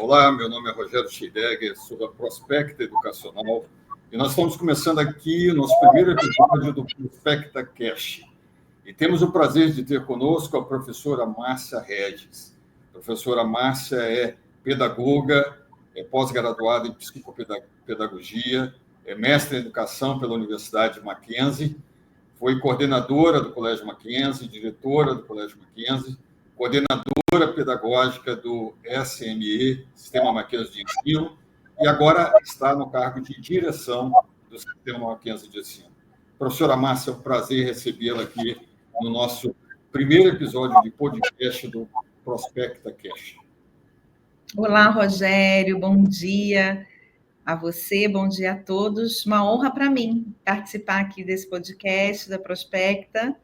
Olá, meu nome é Rogério Scheidegger, sou da Prospecta Educacional e nós estamos começando aqui o nosso primeiro episódio do Prospecta Cash. E temos o prazer de ter conosco a professora Márcia Regis. A professora Márcia é pedagoga, é pós-graduada em psicopedagogia, é mestre em educação pela Universidade Mackenzie, foi coordenadora do Colégio Mackenzie, diretora do Colégio Mackenzie, coordenadora pedagógica do SME, Sistema Mackenzie de Ensino, e agora está no cargo de direção do Sistema Mackenzie de Ensino. Professora Márcia, é um prazer recebê-la aqui no nosso primeiro episódio de podcast do Prospecta Cash. Olá, Rogério, bom dia a você, bom dia a todos. Uma honra para mim participar aqui desse podcast da Prospecta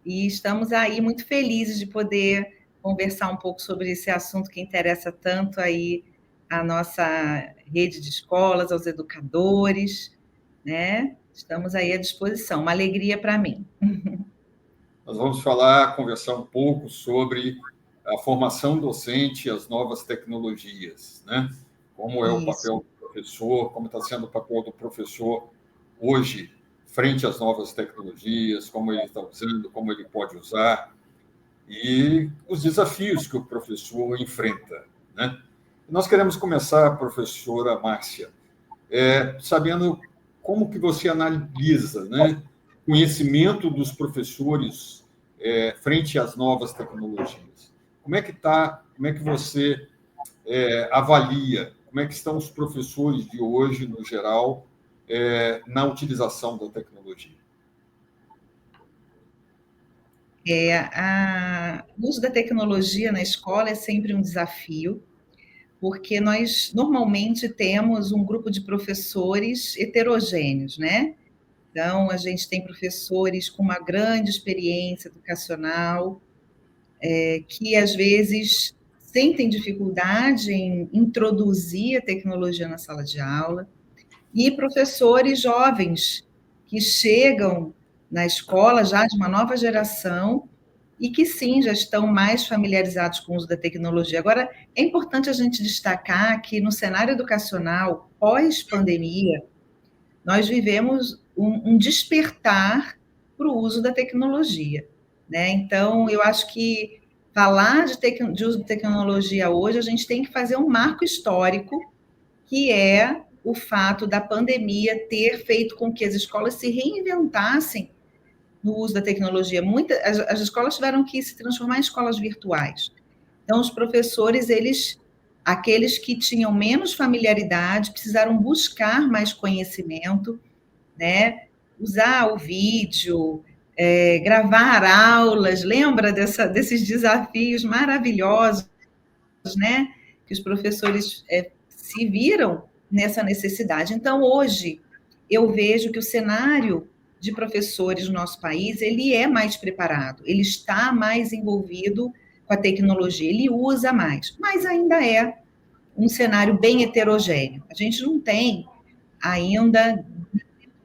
e estamos aí muito felizes de poder conversar um pouco sobre esse assunto que interessa tanto aí a nossa rede de escolas, aos educadores, né? Estamos aí à disposição, uma alegria para mim. Nós vamos conversar um pouco sobre a formação docente e as novas tecnologias, né? Como é o papel do professor, como está sendo o papel do professor hoje frente às novas tecnologias, como ele está usando, como ele pode usar, e os desafios que o professor enfrenta, né? Nós queremos começar, professora Márcia, sabendo como que você analisa, né, o conhecimento dos professores frente às novas tecnologias. Como é que você avalia, como é que estão os professores de hoje, no geral, na utilização da tecnologia? O uso da tecnologia na escola é sempre um desafio, porque nós normalmente temos um grupo de professores heterogêneos, né? Então, a gente tem professores com uma grande experiência educacional, que às vezes sentem dificuldade em introduzir a tecnologia na sala de aula, e professores jovens que chegam na escola já de uma nova geração e que sim, já estão mais familiarizados com o uso da tecnologia. Agora, é importante a gente destacar que no cenário educacional, pós-pandemia, nós vivemos um despertar para o uso da tecnologia, né? Então, eu acho que falar de uso de tecnologia hoje, a gente tem que fazer um marco histórico, que é o fato da pandemia ter feito com que as escolas se reinventassem no uso da tecnologia. As escolas tiveram que se transformar em escolas virtuais. Então, os professores, aqueles que tinham menos familiaridade, precisaram buscar mais conhecimento, né? Usar o vídeo, gravar aulas, lembra desses desafios maravilhosos, né? Que os professores se viram nessa necessidade. Então, hoje, eu vejo que o cenário de professores no nosso país, ele é mais preparado, ele está mais envolvido com a tecnologia, ele usa mais, mas ainda é um cenário bem heterogêneo. A gente não tem ainda,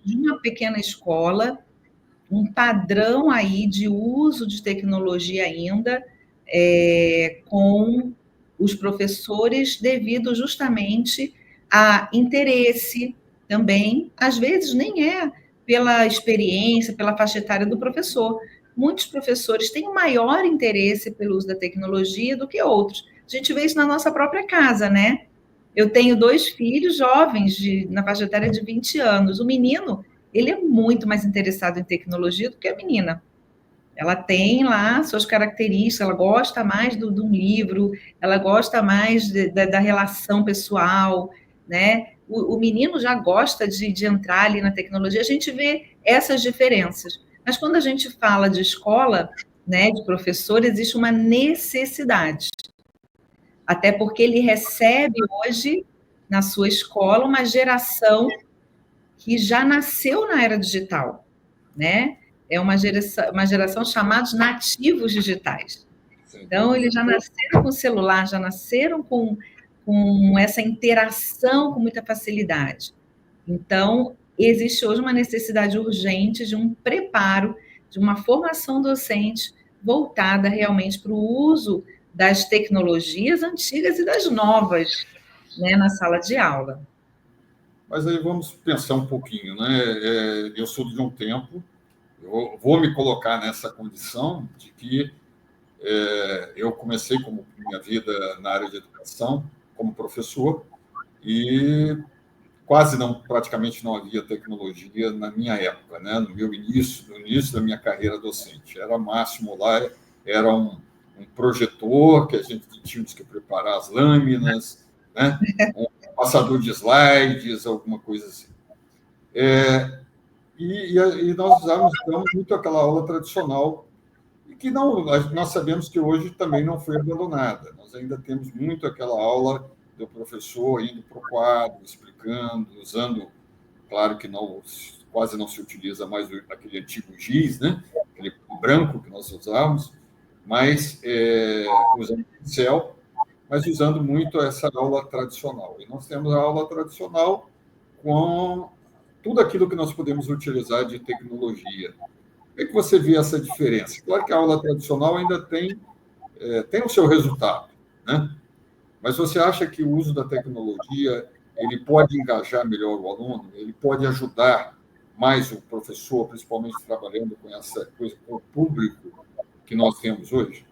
de uma pequena escola, um padrão aí de uso de tecnologia ainda com os professores, devido justamente a interesse também, às vezes nem é pela experiência, pela faixa etária do professor. Muitos professores têm um maior interesse pelo uso da tecnologia do que outros. A gente vê isso na nossa própria casa, né? Eu tenho 2 filhos jovens, na faixa etária de 20 anos. O menino, ele é muito mais interessado em tecnologia do que a menina. Ela tem lá suas características, ela gosta mais de um livro, ela gosta mais da relação pessoal, né? O menino já gosta de entrar ali na tecnologia, a gente vê essas diferenças. Mas quando a gente fala de escola, né, de professor, existe uma necessidade. Até porque ele recebe hoje, na sua escola, uma geração que já nasceu na era digital, né? É uma geração chamados nativos digitais. Então, eles já nasceram com o celular, já nasceram com essa interação com muita facilidade. Então, existe hoje uma necessidade urgente de um preparo, de uma formação docente voltada realmente para o uso das tecnologias antigas e das novas, né, na sala de aula. Mas aí vamos pensar um pouquinho, né? Eu sou de um tempo, eu vou me colocar nessa condição de que eu comecei como minha vida na área de educação como professor e praticamente não havia tecnologia na minha época, né? No meu início, no início da minha carreira docente. Era máximo lá, era um projetor que a gente tinha que preparar as lâminas, né? Um passador de slides, alguma coisa assim. E nós usávamos então, muito aquela aula tradicional, e que não, nós sabemos que hoje também não foi abandonada. Nós ainda temos muito aquela aula do professor indo para o quadro, explicando, usando, claro que não, quase não se utiliza mais aquele antigo giz, né? Aquele branco que nós usávamos, mas usando pincel, mas usando muito essa aula tradicional. E nós temos a aula tradicional com tudo aquilo que nós podemos utilizar de tecnologia. Como é que você vê essa diferença? Claro que a aula tradicional ainda tem o seu resultado, né? Mas você acha que o uso da tecnologia ele pode engajar melhor o aluno? Ele pode ajudar mais o professor, principalmente trabalhando com essa coisa, com o público que nós temos hoje?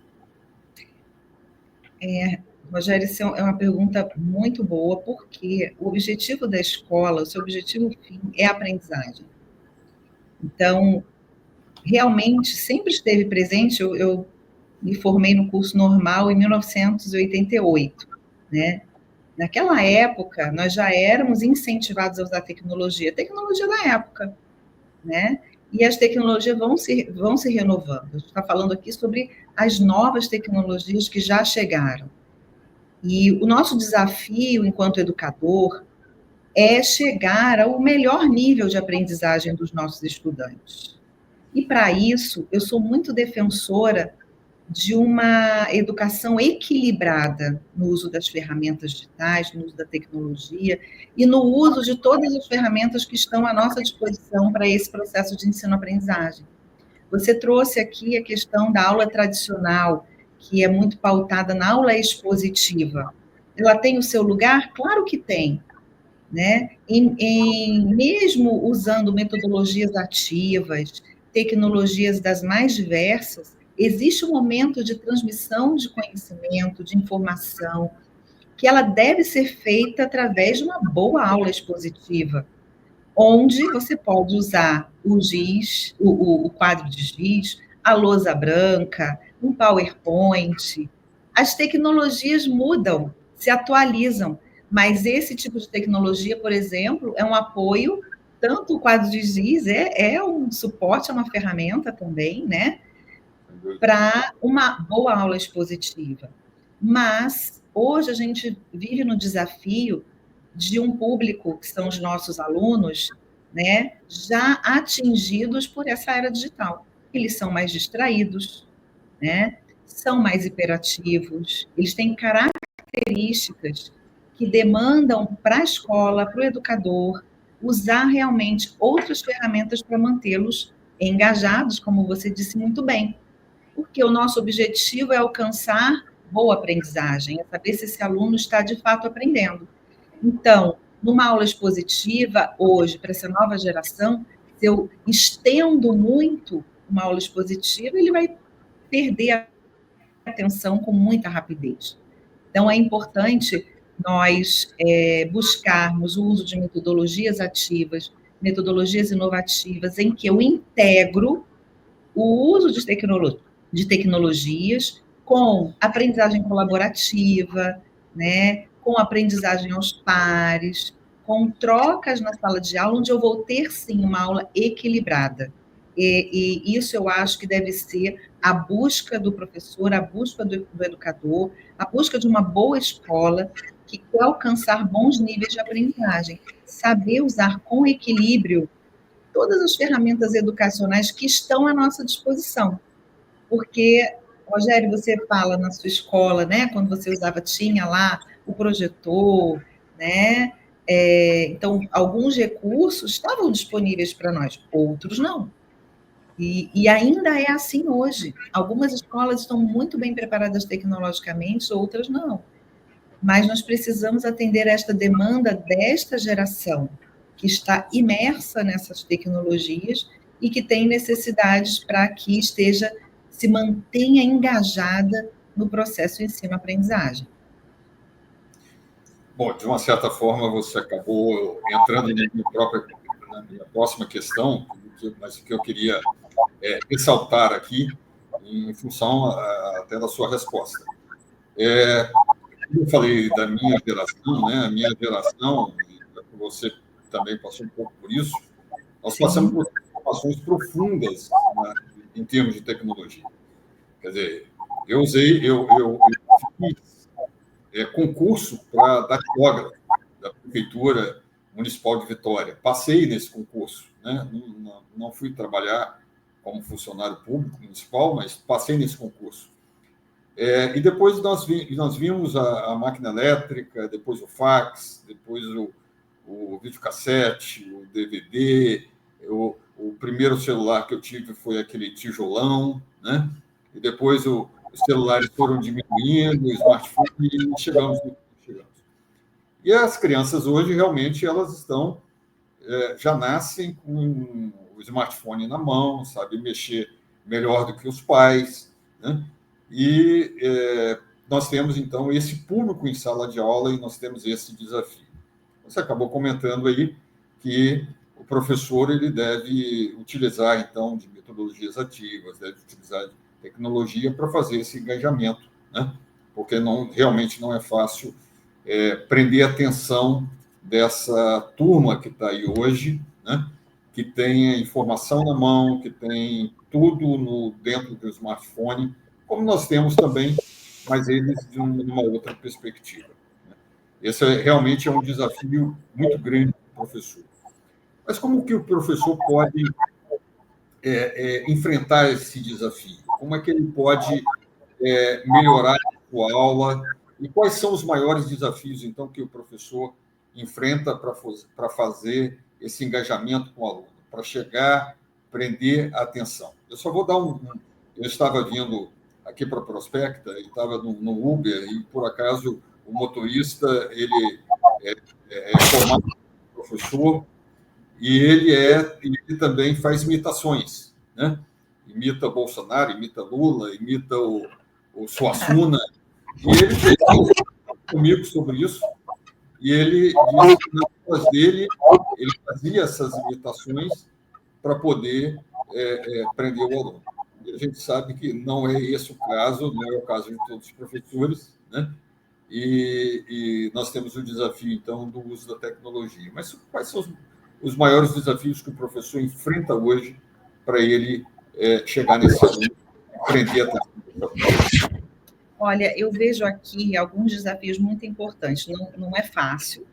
Rogério, essa é uma pergunta muito boa, porque o objetivo da escola, o seu objetivo fim é a aprendizagem. Então, realmente, sempre esteve presente, eu me formei no curso normal em 1988, né? Naquela época, nós já éramos incentivados a usar tecnologia da época, né? E as tecnologias vão se renovando. A gente está falando aqui sobre as novas tecnologias que já chegaram. E o nosso desafio, enquanto educador, é chegar ao melhor nível de aprendizagem dos nossos estudantes. E para isso, eu sou muito defensora de uma educação equilibrada no uso das ferramentas digitais, no uso da tecnologia e no uso de todas as ferramentas que estão à nossa disposição para esse processo de ensino-aprendizagem. Você trouxe aqui a questão da aula tradicional, que é muito pautada na aula expositiva. Ela tem o seu lugar? Claro que tem, né? Mesmo usando metodologias ativas, tecnologias das mais diversas, existe um momento de transmissão de conhecimento, de informação, que ela deve ser feita através de uma boa aula expositiva, onde você pode usar o giz, o quadro de giz, a lousa branca, um PowerPoint. As tecnologias mudam, se atualizam, mas esse tipo de tecnologia, por exemplo, é um apoio, tanto o quadro de giz é um suporte, é uma ferramenta também, né? Para uma boa aula expositiva. Mas hoje a gente vive no desafio de um público, que são os nossos alunos, né, já atingidos por essa era digital. Eles são mais distraídos, né, são mais hiperativos, eles têm características que demandam para a escola, para o educador, usar realmente outras ferramentas para mantê-los engajados, como você disse muito bem. Porque o nosso objetivo é alcançar boa aprendizagem, é saber se esse aluno está de fato aprendendo. Então, numa aula expositiva, hoje, para essa nova geração, se eu estendo muito uma aula expositiva, ele vai perder a atenção com muita rapidez. Então, é importante nós buscarmos o uso de metodologias ativas, metodologias inovativas, em que eu integro o uso de tecnologias com aprendizagem colaborativa, né, com aprendizagem aos pares, com trocas na sala de aula, onde eu vou ter, sim, uma aula equilibrada. E isso eu acho que deve ser a busca do professor, a busca do educador, a busca de uma boa escola que quer alcançar bons níveis de aprendizagem. Saber usar com equilíbrio todas as ferramentas educacionais que estão à nossa disposição. Porque, Rogério, você fala na sua escola, né, quando você usava, tinha lá o projetor, né? Então, alguns recursos estavam disponíveis para nós, outros não. E ainda é assim hoje. Algumas escolas estão muito bem preparadas tecnologicamente, outras não. mas nós precisamos atender a esta demanda desta geração, que está imersa nessas tecnologias e que tem necessidades para que se mantenha engajada no processo de ensino-aprendizagem. Bom, de uma certa forma, você acabou entrando na minha próxima questão, mas que eu queria ressaltar aqui, em função até da sua resposta. Eu falei da minha geração, né? A minha geração, você também passou um pouco por isso, nós passamos por transformações profundas, né, em termos de tecnologia. Quer dizer, eu fiz concurso para datilógrafo da Prefeitura Municipal de Vitória. Passei nesse concurso, né? Não fui trabalhar como funcionário público municipal, mas passei nesse concurso. E depois nós vimos a máquina elétrica, depois o fax, depois o videocassete, o DVD, o primeiro celular que eu tive foi aquele tijolão, né? E depois os celulares foram diminuindo, o smartphone, e chegamos. E as crianças hoje, realmente, elas já nascem com o smartphone na mão, sabem mexer melhor do que os pais, né? E nós temos, então, esse público em sala de aula e nós temos esse desafio. Você acabou comentando aí que o professor ele deve utilizar, então, de metodologias ativas, deve utilizar de tecnologia para fazer esse engajamento, né? Porque realmente não é fácil prender a atenção dessa turma que está aí hoje, né? Que tem a informação na mão, que tem tudo dentro do smartphone, como nós temos também, mas eles de uma outra perspectiva. Esse realmente é um desafio muito grande para o professor. Mas como que o professor pode enfrentar esse desafio? Como é que ele pode melhorar a sua aula? E quais são os maiores desafios, então, que o professor enfrenta para fazer esse engajamento com o aluno, para chegar, prender a atenção? Eu só vou dar Eu estava vindo aqui para a Prospecta, e estava no Uber, e, por acaso, o motorista, ele é formado professor, e ele também faz imitações, né? Imita Bolsonaro, imita Lula, imita o Suassuna, e ele fez comigo sobre isso, e ele disse que nas aulas dele, ele fazia essas imitações para poder prender o aluno. E a gente sabe que não é esse o caso, não é o caso de todos os professores, né? E nós temos o desafio, então, do uso da tecnologia. Mas quais são os maiores desafios que o professor enfrenta hoje para ele chegar nesse aluno e prender a atenção? Olha, eu vejo aqui alguns desafios muito importantes. Não é fácil,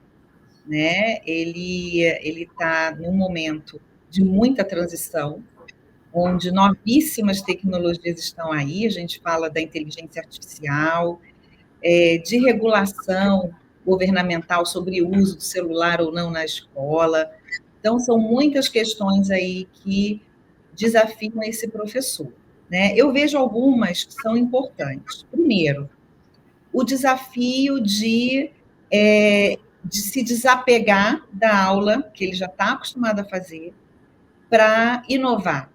né? Ele está num momento de muita transição, onde novíssimas tecnologias estão aí. A gente fala da inteligência artificial, de regulação governamental sobre o uso do celular ou não na escola. Então, são muitas questões aí que desafiam esse professor, né? Eu vejo algumas que são importantes. Primeiro, o desafio de se desapegar da aula que ele já está acostumado a fazer para inovar,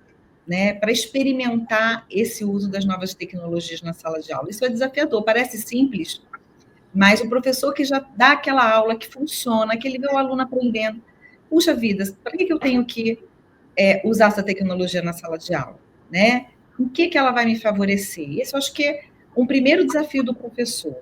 né? Para experimentar esse uso das novas tecnologias na sala de aula. Isso é desafiador, parece simples, mas o professor que já dá aquela aula que funciona, que ele vê o aluno aprendendo, puxa vida, para que eu tenho que usar essa tecnologia na sala de aula, né? O que ela vai me favorecer? Esse eu acho que é um primeiro desafio do professor.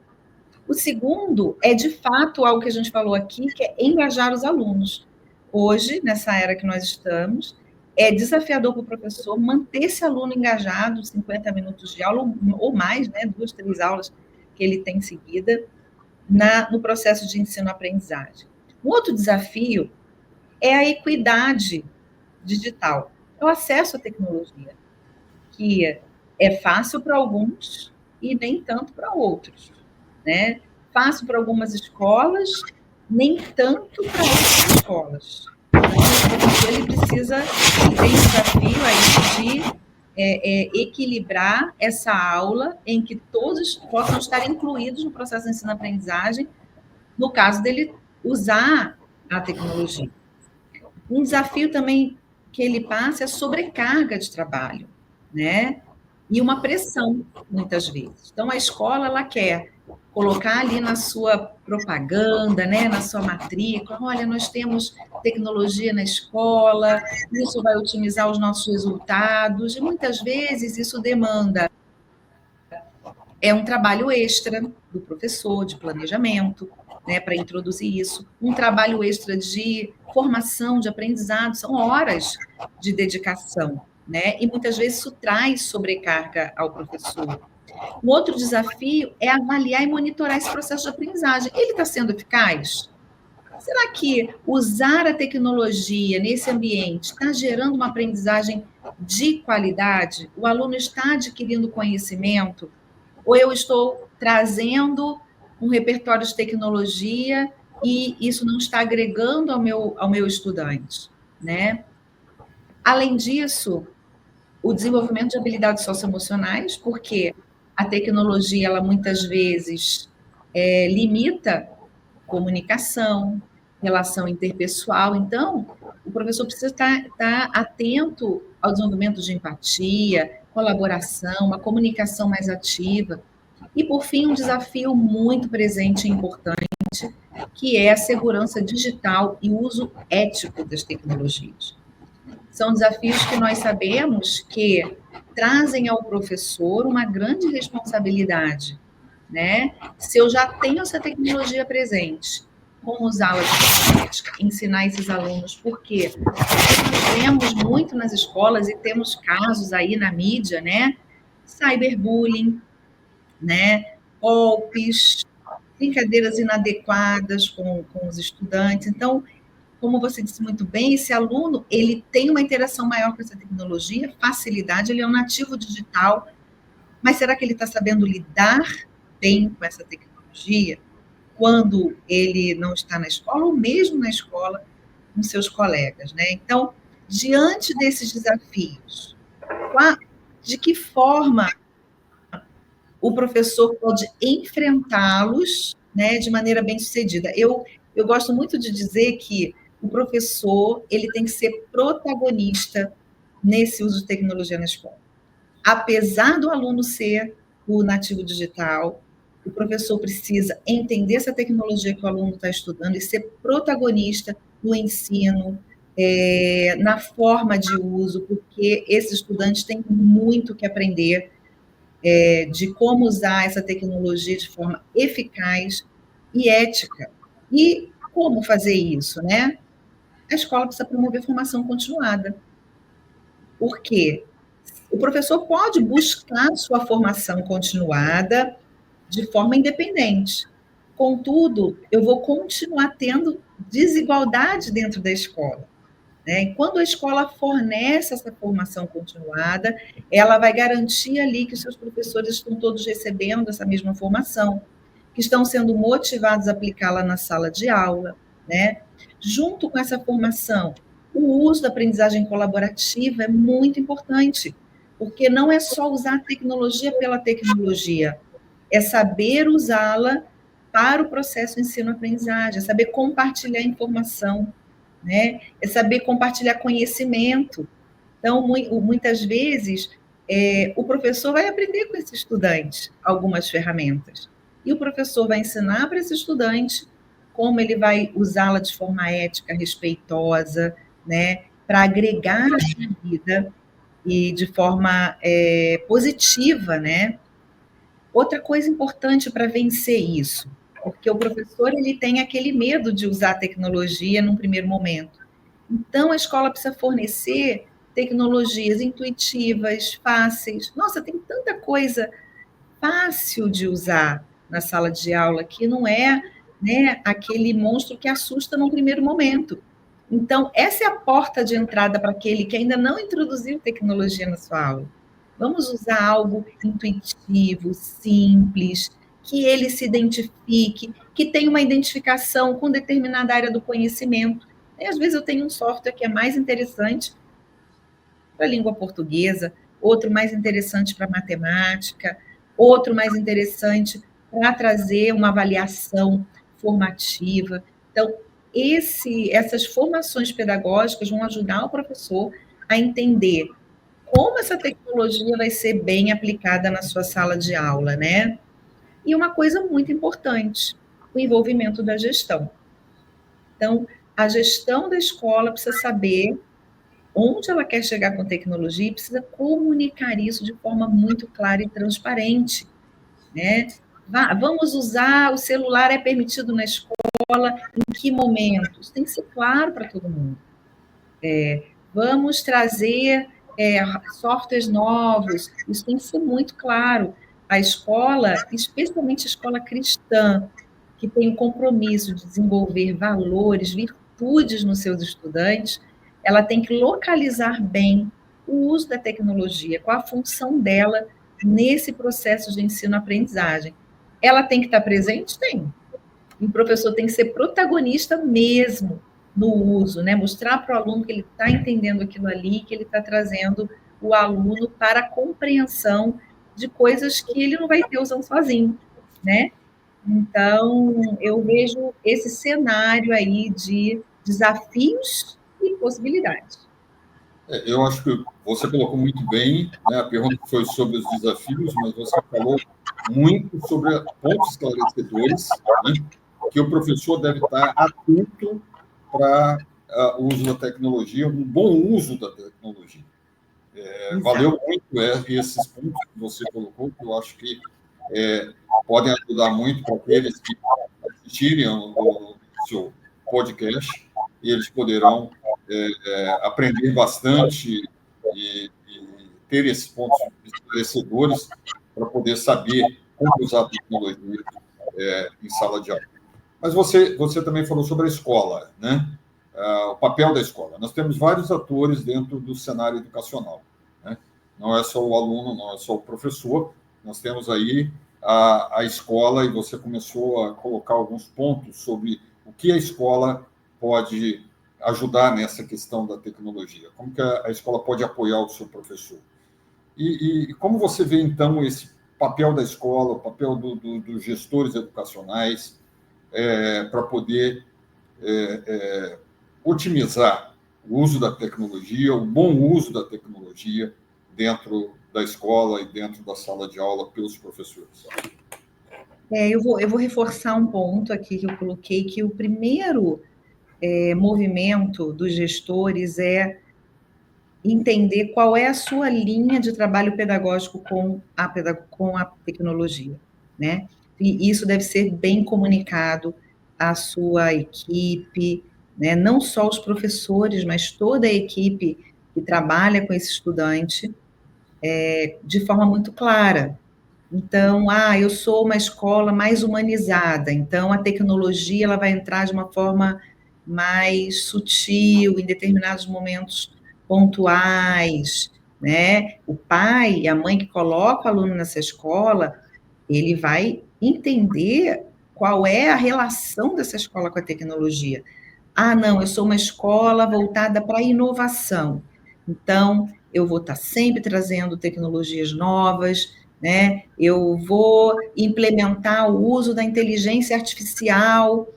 O segundo é, de fato, algo que a gente falou aqui, que é engajar os alunos. Hoje, nessa era que nós estamos, é desafiador para o professor manter esse aluno engajado, 50 minutos de aula ou mais, né, 2, 3 aulas que ele tem seguida, no processo de ensino-aprendizagem. Um outro desafio é a equidade digital, é o acesso à tecnologia, que é fácil para alguns e nem tanto para outros, né? Fácil para algumas escolas, nem tanto para outras escolas. Então, ele tem o desafio aí equilibrar essa aula em que todos possam estar incluídos no processo de ensino-aprendizagem, no caso dele usar a tecnologia. Um desafio também que ele passa é a sobrecarga de trabalho, né? E uma pressão, muitas vezes. Então, a escola, ela quer colocar ali na sua propaganda, né, na sua matrícula, olha, nós temos tecnologia na escola, isso vai otimizar os nossos resultados, e muitas vezes isso demanda um trabalho extra do professor, de planejamento, né, para introduzir isso, um trabalho extra de formação, de aprendizado, são horas de dedicação, né? E muitas vezes isso traz sobrecarga ao professor. Um outro desafio é avaliar e monitorar esse processo de aprendizagem. Ele está sendo eficaz? Será que usar a tecnologia nesse ambiente está gerando uma aprendizagem de qualidade? O aluno está adquirindo conhecimento? Ou eu estou trazendo um repertório de tecnologia e isso não está agregando ao meu estudante, né? Além disso, o desenvolvimento de habilidades socioemocionais, porque a tecnologia, ela muitas vezes limita comunicação, relação interpessoal. Então, o professor precisa estar atento ao desenvolvimento de empatia, colaboração, uma comunicação mais ativa. E, por fim, um desafio muito presente e importante, que é a segurança digital e o uso ético das tecnologias. São desafios que nós sabemos que trazem ao professor uma grande responsabilidade, né? Se eu já tenho essa tecnologia presente, como usá-la de forma prática, ensinar esses alunos, por quê? Porque nós vemos muito nas escolas e temos casos aí na mídia, né? Cyberbullying, né? Golpes, brincadeiras inadequadas com os estudantes. Então, como você disse muito bem, esse aluno, ele tem uma interação maior com essa tecnologia, facilidade, ele é um nativo digital, mas será que ele está sabendo lidar bem com essa tecnologia quando ele não está na escola, ou mesmo na escola com seus colegas, né? Então, diante desses desafios, de que forma o professor pode enfrentá-los, né, de maneira bem-sucedida? Eu gosto muito de dizer que o professor ele tem que ser protagonista nesse uso de tecnologia na escola. Apesar do aluno ser o nativo digital, o professor precisa entender essa tecnologia que o aluno está estudando e ser protagonista no ensino, na forma de uso, porque esses estudantes têm muito que aprender de como usar essa tecnologia de forma eficaz e ética. E como fazer isso, né? A escola precisa promover formação continuada. Por quê? O professor pode buscar sua formação continuada de forma independente. Contudo, eu vou continuar tendo desigualdade dentro da escola, né? E quando a escola fornece essa formação continuada, ela vai garantir ali que os seus professores estão todos recebendo essa mesma formação, que estão sendo motivados a aplicá-la na sala de aula, né? Junto com essa formação, o uso da aprendizagem colaborativa é muito importante, porque não é só usar a tecnologia pela tecnologia, é saber usá-la para o processo ensino-aprendizagem, é saber compartilhar informação, né? É saber compartilhar conhecimento. Então, muitas vezes, o professor vai aprender com esse estudante algumas ferramentas, e o professor vai ensinar para esse estudante como ele vai usá-la de forma ética, respeitosa, né? Para agregar a sua vida e de forma positiva, né? Outra coisa importante para vencer isso, porque o professor ele tem aquele medo de usar a tecnologia num primeiro momento. Então, a escola precisa fornecer tecnologias intuitivas, fáceis. Nossa, tem tanta coisa fácil de usar na sala de aula que não é, né, aquele monstro que assusta num primeiro momento. Então, essa é a porta de entrada para aquele que ainda não introduziu tecnologia na sua aula. Vamos usar algo intuitivo, simples, que ele se identifique, que tenha uma identificação com determinada área do conhecimento. E, às vezes eu tenho um software que é mais interessante para a língua portuguesa, outro mais interessante para matemática, outro mais interessante para trazer uma avaliação formativa. Então, essas formações pedagógicas vão ajudar o professor a entender como essa tecnologia vai ser bem aplicada na sua sala de aula, né? E uma coisa muito importante, o envolvimento da gestão. Então, a gestão da escola precisa saber onde ela quer chegar com tecnologia e precisa comunicar isso de forma muito clara e transparente, né? Vamos usar, o celular é permitido na escola, em que momento? Isso tem que ser claro para todo mundo. Vamos trazer softwares novos, isso tem que ser muito claro. A escola, especialmente a escola cristã, que tem o compromisso de desenvolver valores, virtudes nos seus estudantes, ela tem que localizar bem o uso da tecnologia, qual a função dela nesse processo de ensino-aprendizagem. Ela tem que estar presente? Tem. E o professor tem que ser protagonista mesmo no uso, né? Mostrar para o aluno que ele está entendendo aquilo ali, que ele está trazendo o aluno para a compreensão de coisas que ele não vai ter usando sozinho, né? Então, eu vejo esse cenário aí de desafios e possibilidades. Eu acho que você colocou muito bem, né? A pergunta foi sobre os desafios, mas você falou muito sobre pontos esclarecedores, né? Que o professor deve estar atento para o uso da tecnologia, um bom uso da tecnologia. Valeu muito esses pontos que você colocou, que eu acho que podem ajudar muito para aqueles que assistirem o seu podcast, e eles poderão aprender bastante e ter esses pontos esclarecedores para poder saber como usar a tecnologia em sala de aula. Mas você também falou sobre a escola, né? O papel da escola. Nós temos vários atores dentro do cenário educacional, né? Não é só o aluno, não é só o professor. Nós temos aí a escola, e você começou a colocar alguns pontos sobre o que a escola pode ajudar nessa questão da tecnologia. Como que a escola pode apoiar o seu professor? E como você vê, então, esse papel da escola, o papel dos gestores educacionais, para poder otimizar o uso da tecnologia, o bom uso da tecnologia dentro da escola e dentro da sala de aula pelos professores? Eu vou reforçar um ponto aqui que eu coloquei, que o primeiro movimento dos gestores é entender qual é a sua linha de trabalho pedagógico com a tecnologia, né? E isso deve ser bem comunicado à sua equipe, né? Não só os professores, mas toda a equipe que trabalha com esse estudante, de forma muito clara. Então, eu sou uma escola mais humanizada, então a tecnologia ela vai entrar de uma forma mais sutil, em determinados momentos pontuais, né? O pai e a mãe que coloca o aluno nessa escola, ele vai entender qual é a relação dessa escola com a tecnologia. Não, eu sou uma escola voltada para a inovação. Então, eu vou estar sempre trazendo tecnologias novas, né? Eu vou implementar o uso da inteligência artificial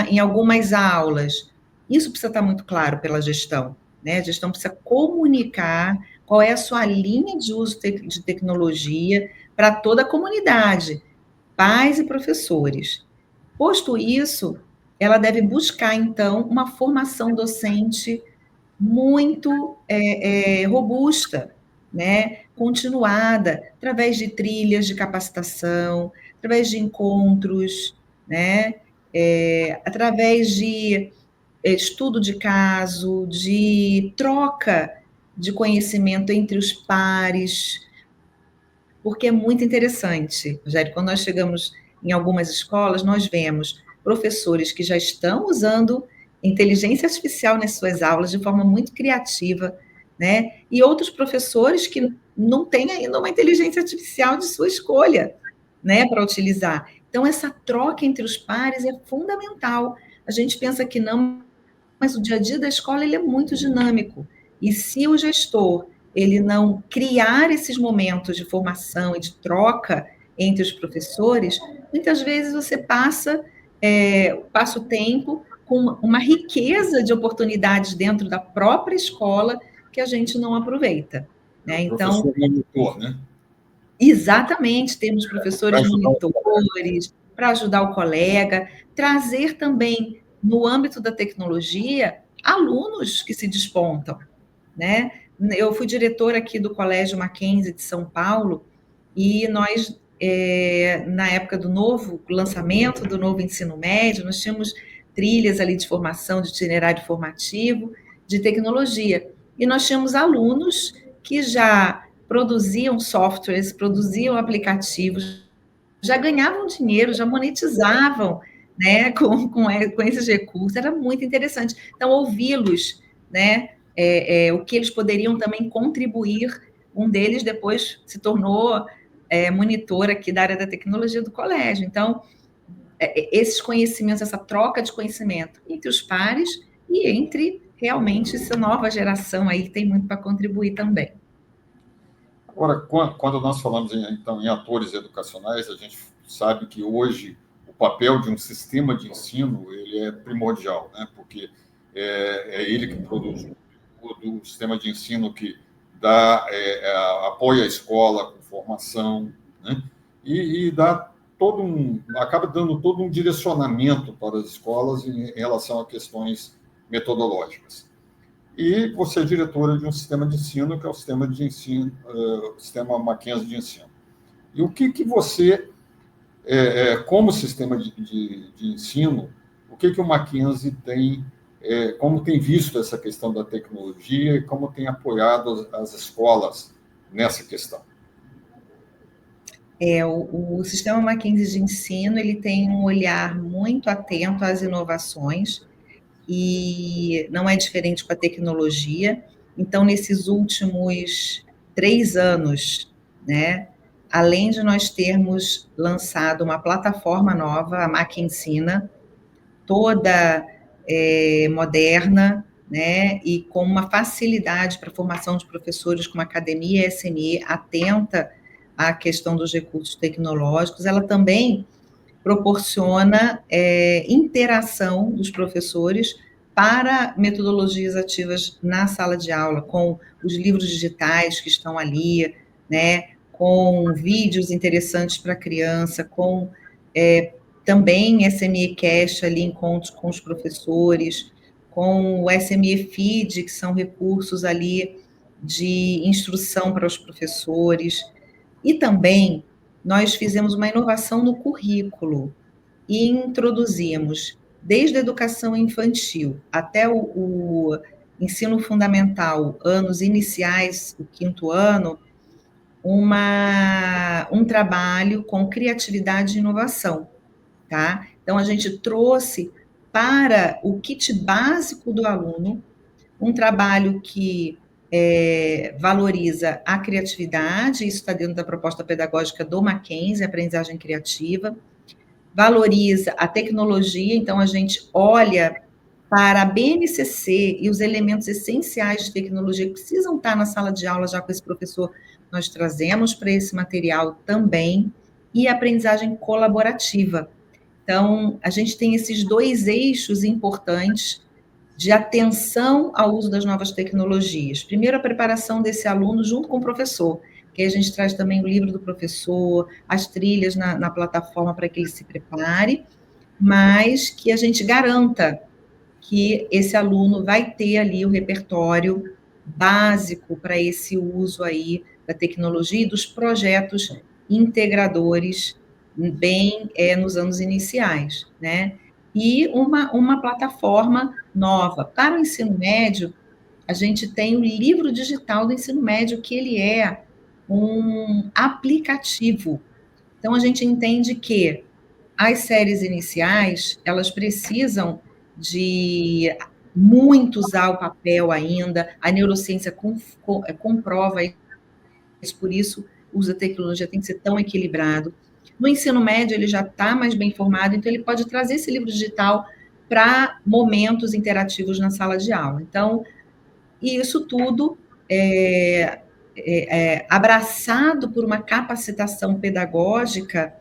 em algumas aulas. Isso precisa estar muito claro pela gestão, né? A gestão precisa comunicar qual é a sua linha de uso de tecnologia para toda a comunidade, pais e professores. Posto isso, ela deve buscar, então, uma formação docente muito robusta, né? Continuada, através de trilhas de capacitação, através de encontros, né? Através de estudo de caso, de troca de conhecimento entre os pares, porque é muito interessante, Rogério, quando nós chegamos em algumas escolas, nós vemos professores que já estão usando inteligência artificial nas suas aulas de forma muito criativa, né? E outros professores que não têm ainda uma inteligência artificial de sua escolha, né, para utilizar. Então, essa troca entre os pares é fundamental. A gente pensa que não, mas o dia a dia da escola ele é muito dinâmico. E se o gestor ele não criar esses momentos de formação e de troca entre os professores, muitas vezes você passa o tempo com uma riqueza de oportunidades dentro da própria escola que a gente não aproveita, né? Então, professor monitor, né? Exatamente, temos professores monitores para ajudar o colega, trazer também, no âmbito da tecnologia, alunos que se despontam, né? Eu fui diretora aqui do Colégio Mackenzie de São Paulo, e nós, na época do novo lançamento do novo ensino médio, nós tínhamos trilhas ali de formação, de itinerário formativo, de tecnologia, e nós tínhamos alunos que já produziam softwares, produziam aplicativos, já ganhavam dinheiro, já monetizavam, né, com esses recursos, era muito interessante. Então, ouvi-los, né, o que eles poderiam também contribuir, um deles depois se tornou monitor aqui da área da tecnologia do colégio. Então, esses conhecimentos, essa troca de conhecimento entre os pares e entre realmente essa nova geração aí que tem muito para contribuir também. Agora, quando nós falamos então em atores educacionais, a gente sabe que hoje o papel de um sistema de ensino ele é primordial, né? Porque é ele que produz o sistema de ensino que dá apoia a escola com formação, né? E dá acaba dando todo um direcionamento para as escolas em relação a questões metodológicas. E você é diretora de um sistema de ensino, que é o sistema de ensino, o sistema Mackenzie de ensino. E o que você, como sistema de ensino, o que o Mackenzie tem, como tem visto essa questão da tecnologia e como tem apoiado as escolas nessa questão? O sistema Mackenzie de ensino, ele tem um olhar muito atento às inovações, e não é diferente com a tecnologia. Então, nesses últimos 3 anos, né, além de nós termos lançado uma plataforma nova, a Macensina, toda moderna, né, e com uma facilidade para a formação de professores, com uma academia SME atenta à questão dos recursos tecnológicos, ela também proporciona interação dos professores para metodologias ativas na sala de aula, com os livros digitais que estão ali, né, com vídeos interessantes para a criança, com também SME Cash ali, encontros com os professores, com o SME Feed, que são recursos ali de instrução para os professores, e também nós fizemos uma inovação no currículo e introduzimos, desde a educação infantil até o ensino fundamental, anos iniciais, o 5º ano, um trabalho com criatividade e inovação, tá? Então, a gente trouxe para o kit básico do aluno um trabalho que valoriza a criatividade, isso está dentro da proposta pedagógica do Mackenzie, aprendizagem criativa, valoriza a tecnologia, então a gente olha para a BNCC e os elementos essenciais de tecnologia que precisam estar na sala de aula já com esse professor, nós trazemos para esse material também, e a aprendizagem colaborativa. Então, a gente tem esses 2 eixos importantes de atenção ao uso das novas tecnologias. Primeiro, a preparação desse aluno junto com o professor, que a gente traz também o livro do professor, as trilhas na plataforma para que ele se prepare, mas que a gente garanta que esse aluno vai ter ali o repertório básico para esse uso aí da tecnologia e dos projetos integradores bem nos anos iniciais, né? E uma plataforma nova. Para o ensino médio, a gente tem o livro digital do ensino médio, que ele é um aplicativo. Então, a gente entende que as séries iniciais, elas precisam de muito usar o papel ainda, a neurociência comprova isso, por isso o uso da tecnologia tem que ser tão equilibrado. No ensino médio, ele já está mais bem formado, então ele pode trazer esse livro digital para momentos interativos na sala de aula. Então, isso tudo abraçado por uma capacitação pedagógica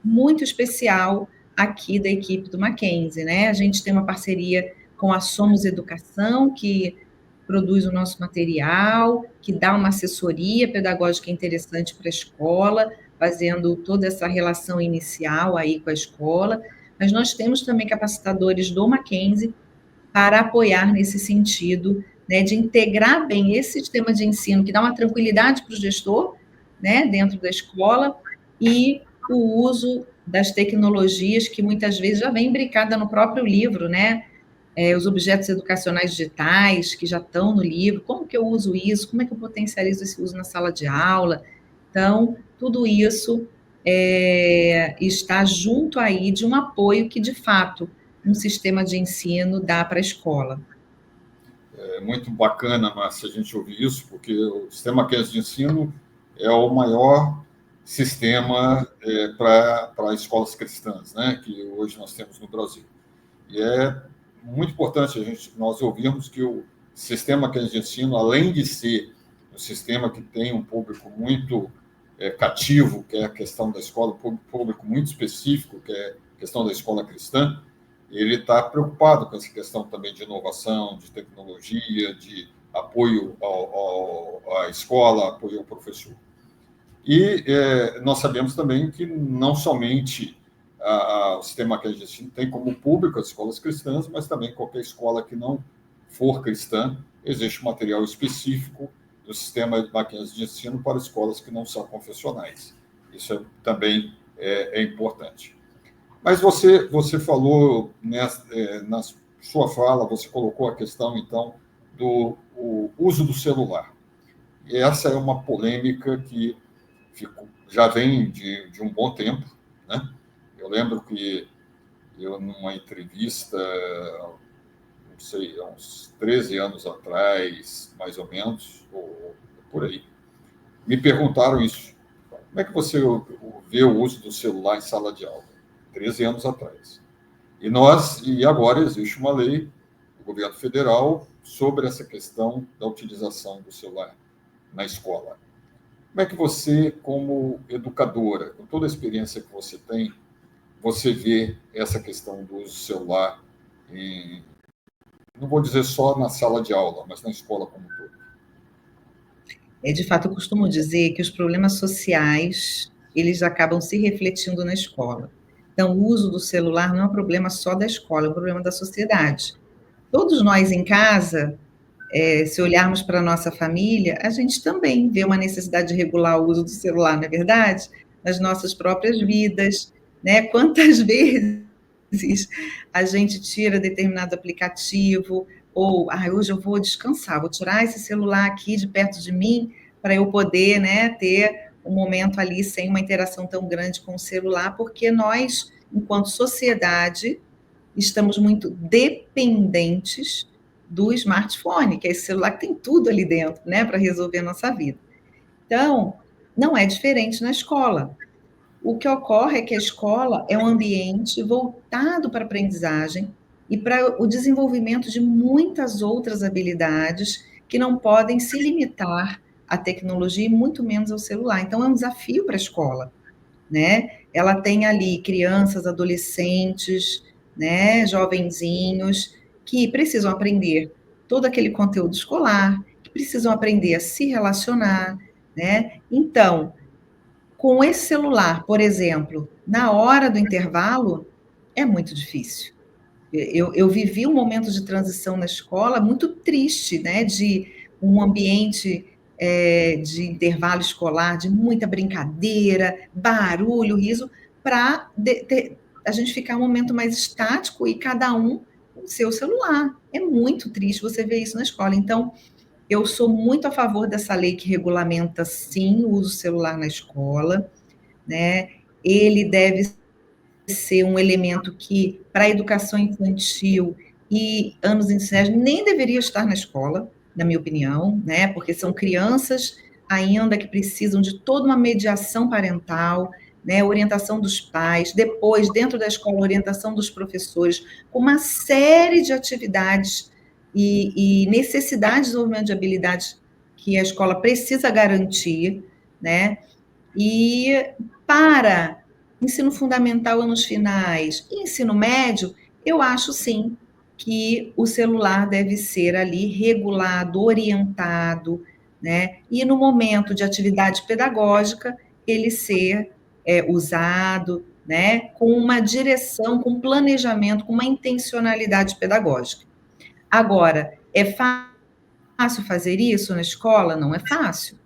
muito especial aqui da equipe do Mackenzie, né? A gente tem uma parceria com a Somos Educação, que produz o nosso material, que dá uma assessoria pedagógica interessante para a escola, fazendo toda essa relação inicial aí com a escola, mas nós temos também capacitadores do Mackenzie para apoiar nesse sentido, né, de integrar bem esse sistema de ensino, que dá uma tranquilidade para o gestor, né, dentro da escola, e o uso das tecnologias, que muitas vezes já vem imbricada no próprio livro, né? Os objetos educacionais digitais, que já estão no livro, como que eu uso isso, como é que eu potencializo esse uso na sala de aula. Então, tudo isso está junto aí de um apoio que, de fato, um sistema de ensino dá para a escola. É muito bacana, Márcia, a gente ouvir isso, porque o sistema Mackenzie de ensino é o maior sistema para escolas cristãs, né, que hoje nós temos no Brasil. E é muito importante nós ouvirmos que o sistema Mackenzie de ensino, além de ser um sistema que tem um público muito cativo, que é a questão da escola, um público muito específico, que é a questão da escola cristã, ele está preocupado com essa questão também de inovação, de tecnologia, de apoio à escola, apoio ao professor. E nós sabemos também que não somente o sistema Mackenzie de ensino tem como público as escolas cristãs, mas também qualquer escola que não for cristã, existe um material específico do sistema Mackenzie de ensino para escolas que não são confessionais. Isso também é importante. Mas você falou, na sua fala, você colocou a questão, então, do uso do celular. E essa é uma polêmica que já vem de um bom tempo, né? Eu lembro que eu, numa entrevista, não sei, há uns 13 anos atrás, mais ou menos, ou por aí, me perguntaram isso. Como é que você vê o uso do celular em sala de aula? 13 anos atrás. E agora existe uma lei do governo federal sobre essa questão da utilização do celular na escola. Como é que você, como educadora, com toda a experiência que você tem, você vê essa questão do uso do celular não vou dizer só na sala de aula, mas na escola como um todo? De fato, eu costumo dizer que os problemas sociais, eles acabam se refletindo na escola. Então, o uso do celular não é um problema só da escola, é um problema da sociedade. Todos nós em casa, se olharmos para a nossa família, a gente também vê uma necessidade de regular o uso do celular, não é verdade? Nas nossas próprias vidas, né? Quantas vezes a gente tira determinado aplicativo, ou hoje eu vou descansar, vou tirar esse celular aqui de perto de mim para eu poder, né, ter um momento ali sem uma interação tão grande com o celular, porque nós, enquanto sociedade, estamos muito dependentes do smartphone, que é esse celular que tem tudo ali dentro, né, para resolver a nossa vida. Então, não é diferente na escola. O que ocorre é que a escola é um ambiente voltado para a aprendizagem e para o desenvolvimento de muitas outras habilidades que não podem se limitar à tecnologia e muito menos ao celular. Então, é um desafio para a escola, né? Ela tem ali crianças, adolescentes, né, jovenzinhos, que precisam aprender todo aquele conteúdo escolar, que precisam aprender a se relacionar, né? Então, com esse celular, por exemplo, na hora do intervalo, é muito difícil. Eu vivi um momento de transição na escola muito triste, né? De um ambiente de intervalo escolar, de muita brincadeira, barulho, riso, para a gente ficar um momento mais estático e cada um com o seu celular. É muito triste você ver isso na escola. Então, eu sou muito a favor dessa lei que regulamenta, sim, o uso do celular na escola, né? Ele deve ser um elemento que, para a educação infantil e anos iniciais, nem deveria estar na escola, na minha opinião, né? Porque são crianças ainda que precisam de toda uma mediação parental, né? Orientação dos pais, depois, dentro da escola, orientação dos professores, com uma série de atividades e necessidades de desenvolvimento de habilidades que a escola precisa garantir, né? E para ensino fundamental, anos finais e ensino médio, eu acho sim que o celular deve ser ali regulado, orientado, né? E no momento de atividade pedagógica, ele ser usado, né? Com uma direção, com planejamento, com uma intencionalidade pedagógica. Agora, é fácil fazer isso na escola? Não é fácil.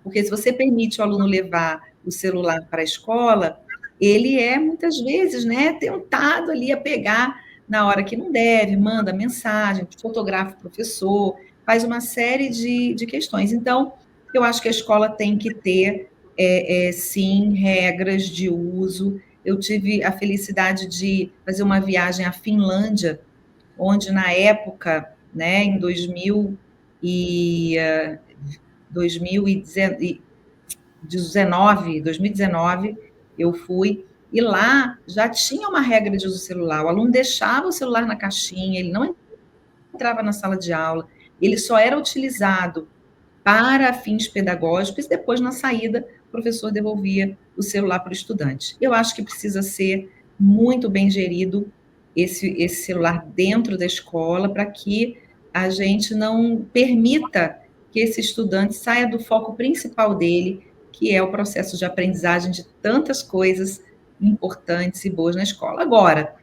Porque se você permite o aluno levar o celular para a escola, ele é muitas vezes, né, tentado ali a pegar na hora que não deve, manda mensagem, fotografa o professor, faz uma série de questões. Então, eu acho que a escola tem que ter, sim, regras de uso. Eu tive a felicidade de fazer uma viagem à Finlândia, onde na época, né, em 2019, eu fui, e lá já tinha uma regra de uso do celular. O aluno deixava o celular na caixinha, ele não entrava na sala de aula, ele só era utilizado para fins pedagógicos e depois, na saída, o professor devolvia o celular para o estudante. Eu acho que precisa ser muito bem gerido esse celular dentro da escola para que a gente não permita que esse estudante saia do foco principal dele, que é o processo de aprendizagem de tantas coisas importantes e boas na escola. Agora,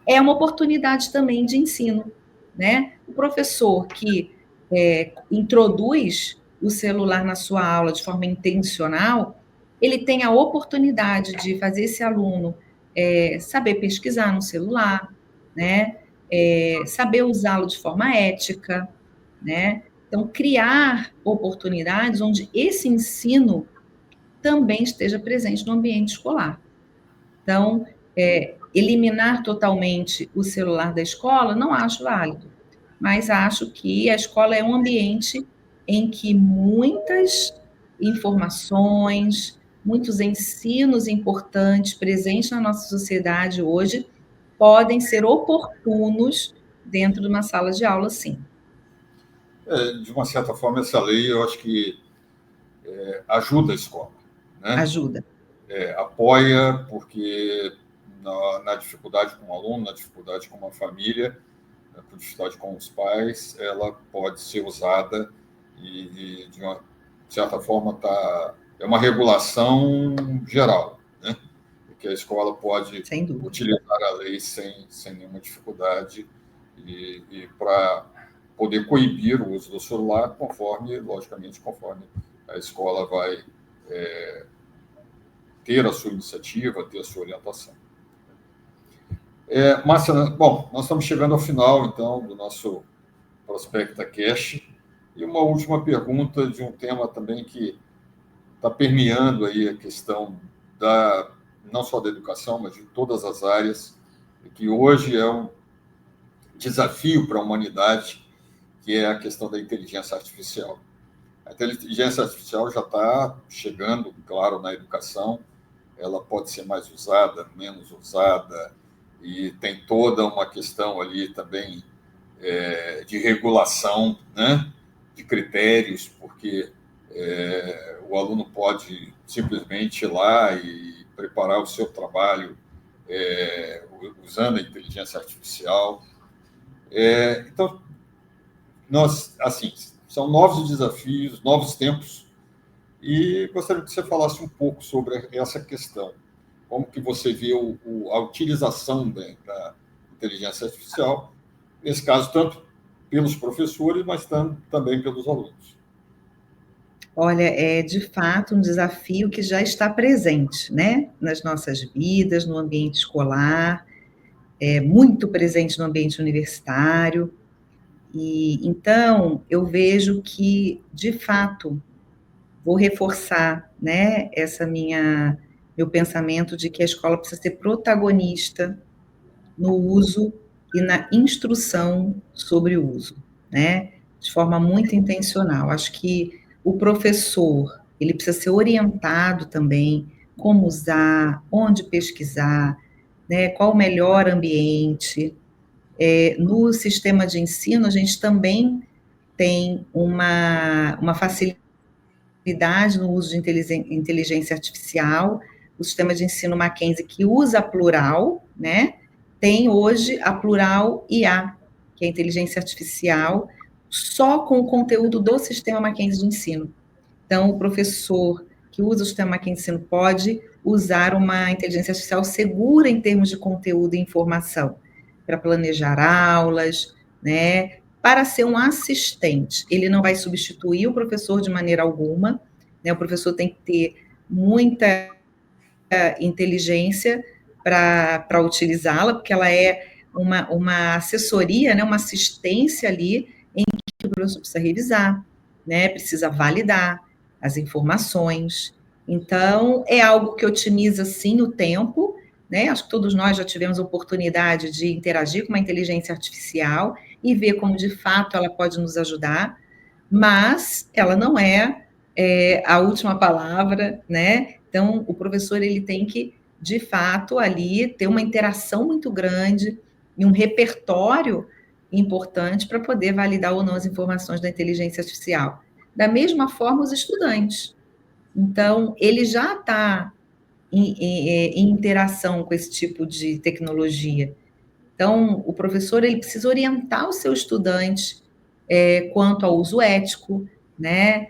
é uma oportunidade também de ensino, né? O professor que introduz o celular na sua aula de forma intencional, ele tem a oportunidade de fazer esse aluno saber pesquisar no celular, né? Saber usá-lo de forma ética, né? Então, criar oportunidades onde esse ensino também esteja presente no ambiente escolar. Então, eliminar totalmente o celular da escola, não acho válido, mas acho que a escola é um ambiente em que muitas informações, muitos ensinos importantes presentes na nossa sociedade hoje podem ser oportunos dentro de uma sala de aula, sim. De uma certa forma, essa lei, eu acho que ajuda a escola, né? Ajuda. Apoia, porque na dificuldade com o aluno, na dificuldade com uma família, na dificuldade com os pais, ela pode ser usada e de uma certa forma, é uma regulação geral, né? Que a escola pode utilizar a lei sem nenhuma dificuldade e para poder coibir o uso do celular, logicamente, conforme a escola vai ter a sua iniciativa, ter a sua orientação. Márcia, bom, nós estamos chegando ao final, então, do nosso Prospecta Cash. E uma última pergunta de um tema também que está permeando aí a questão não só da educação, mas de todas as áreas, que hoje é um desafio para a humanidade, que é a questão da inteligência artificial. A inteligência artificial já está chegando, claro, na educação, ela pode ser mais usada, menos usada, e tem toda uma questão ali também de regulação, né, de critérios, porque o aluno pode simplesmente ir lá e preparar o seu trabalho usando a inteligência artificial. Então, assim, são novos desafios, novos tempos, e gostaria que você falasse um pouco sobre essa questão. Como que você vê a utilização da inteligência artificial, nesse caso, tanto pelos professores, mas também pelos alunos? Olha, é de fato um desafio que já está presente, né, nas nossas vidas, no ambiente escolar, muito presente no ambiente universitário. E então eu vejo que, de fato, vou reforçar, né, meu pensamento de que a escola precisa ser protagonista no uso e na instrução sobre o uso, né, de forma muito intencional. Acho que o professor, ele precisa ser orientado também como usar, onde pesquisar, né, qual o melhor ambiente. No sistema de ensino, a gente também tem uma facilidade no uso de inteligência artificial. O sistema de ensino Mackenzie, que usa a Plural, né, tem hoje a Plural IA, que é a inteligência artificial, só com o conteúdo do sistema Mackenzie de ensino. Então, o professor que usa o sistema Mackenzie de ensino pode usar uma inteligência artificial segura em termos de conteúdo e informação, para planejar aulas, né, para ser um assistente. Ele não vai substituir o professor de maneira alguma, né, o professor tem que ter muita inteligência para utilizá-la, porque ela é uma assessoria, né, uma assistência ali em que o professor precisa revisar, né, precisa validar as informações. Então, é algo que otimiza, sim, o tempo, né? Acho que todos nós já tivemos a oportunidade de interagir com uma inteligência artificial e ver como, de fato, ela pode nos ajudar, mas ela não é a última palavra, né? Então, o professor ele tem que, de fato, ali ter uma interação muito grande e um repertório importante para poder validar ou não as informações da inteligência artificial. Da mesma forma, os estudantes. Então, ele já está em interação com esse tipo de tecnologia. Então, o professor ele precisa orientar o seu estudante quanto ao uso ético, né?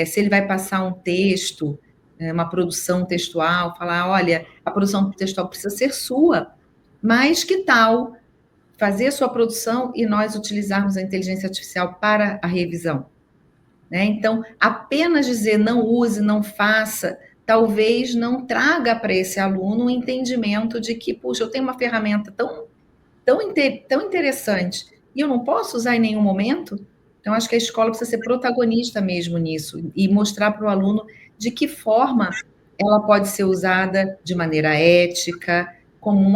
Se ele vai passar um texto, uma produção textual, falar, olha, a produção textual precisa ser sua, mas que tal fazer a sua produção e nós utilizarmos a inteligência artificial para a revisão? Né? Então, apenas dizer não use, não faça, talvez não traga para esse aluno um entendimento de que, puxa, eu tenho uma ferramenta tão interessante e eu não posso usar em nenhum momento. Então, acho que a escola precisa ser protagonista mesmo nisso e mostrar para o aluno de que forma ela pode ser usada de maneira ética, como um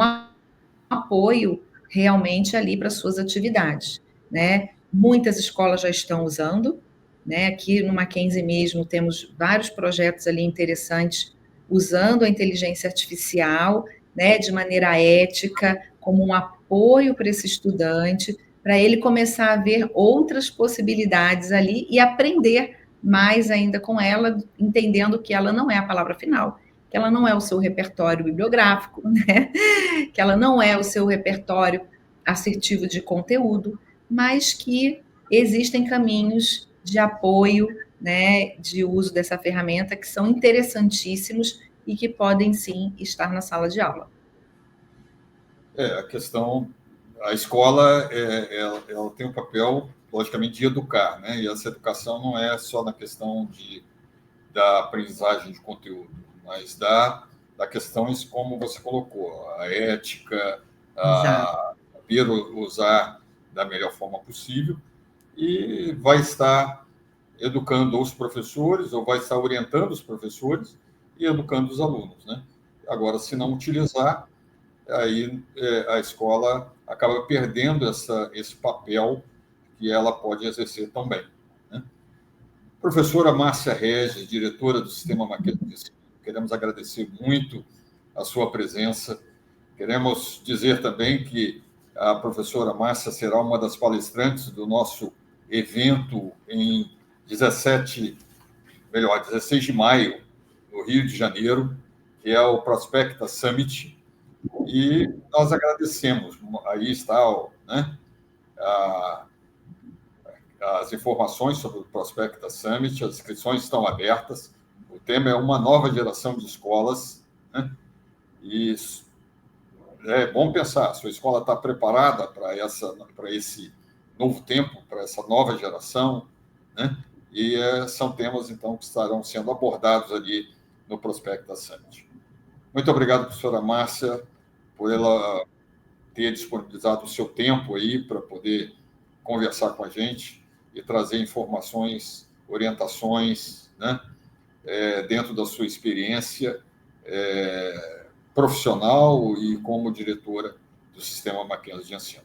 apoio realmente ali para suas atividades, né? Muitas escolas já estão usando, né? Aqui no Mackenzie mesmo temos vários projetos ali interessantes usando a inteligência artificial, né, de maneira ética, como um apoio para esse estudante, para ele começar a ver outras possibilidades ali e aprender mais ainda com ela, entendendo que ela não é a palavra final, que ela não é o seu repertório bibliográfico, né? Que ela não é o seu repertório assertivo de conteúdo, mas que existem caminhos de apoio, né, de uso dessa ferramenta que são interessantíssimos e que podem sim estar na sala de aula. A questão, a escola, ela tem um papel, logicamente, de educar, né? E essa educação não é só na questão da aprendizagem de conteúdo, mas da questões como você colocou, a ética, a saber usar da melhor forma possível, e vai estar educando os professores, ou vai estar orientando os professores e educando os alunos, né? Agora, se não utilizar, aí a escola acaba perdendo esse papel que ela pode exercer tão bem, né? Professora Márcia Regis, diretora do Sistema Mackenzie, queremos agradecer muito a sua presença. Queremos dizer também que a professora Márcia será uma das palestrantes do nosso evento em 16 de maio, no Rio de Janeiro, que é o Prospecta Summit, e nós agradecemos. Aí está, né, as informações sobre o Prospecta Summit, as inscrições estão abertas. O tema é uma nova geração de escolas, né? E é bom pensar, sua escola está preparada para esse novo tempo, para essa nova geração, né? E são temas, então, que estarão sendo abordados ali no Prospecta Summit. Muito obrigado, professora Márcia, por ela ter disponibilizado o seu tempo aí para poder conversar com a gente e trazer informações, orientações, né? Dentro da sua experiência profissional e como diretora do Sistema Mackenzie de Ensino.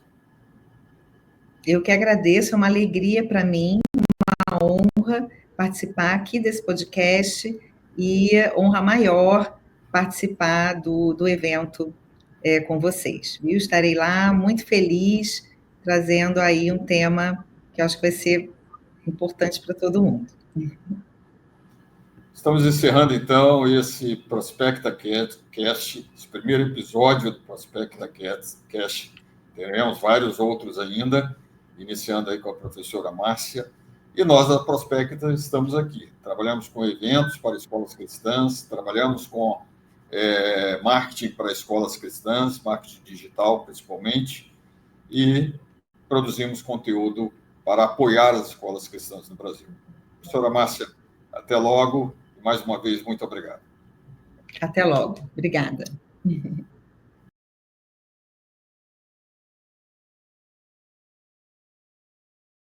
Eu que agradeço, é uma alegria para mim, uma honra participar aqui desse podcast e honra maior participar do evento com vocês, viu? Estarei lá muito feliz, trazendo aí um tema que eu acho que vai ser importante para todo mundo. Estamos encerrando, então, esse Prospecta Cast, esse primeiro episódio do Prospecta Cast. Teremos vários outros ainda, iniciando aí com a professora Márcia. E nós, da Prospecta, estamos aqui. Trabalhamos com eventos para escolas cristãs, trabalhamos com marketing para escolas cristãs, marketing digital, principalmente, e produzimos conteúdo para apoiar as escolas cristãs no Brasil. Professora Márcia, até logo. Mais uma vez, muito obrigado. Até logo. Obrigada.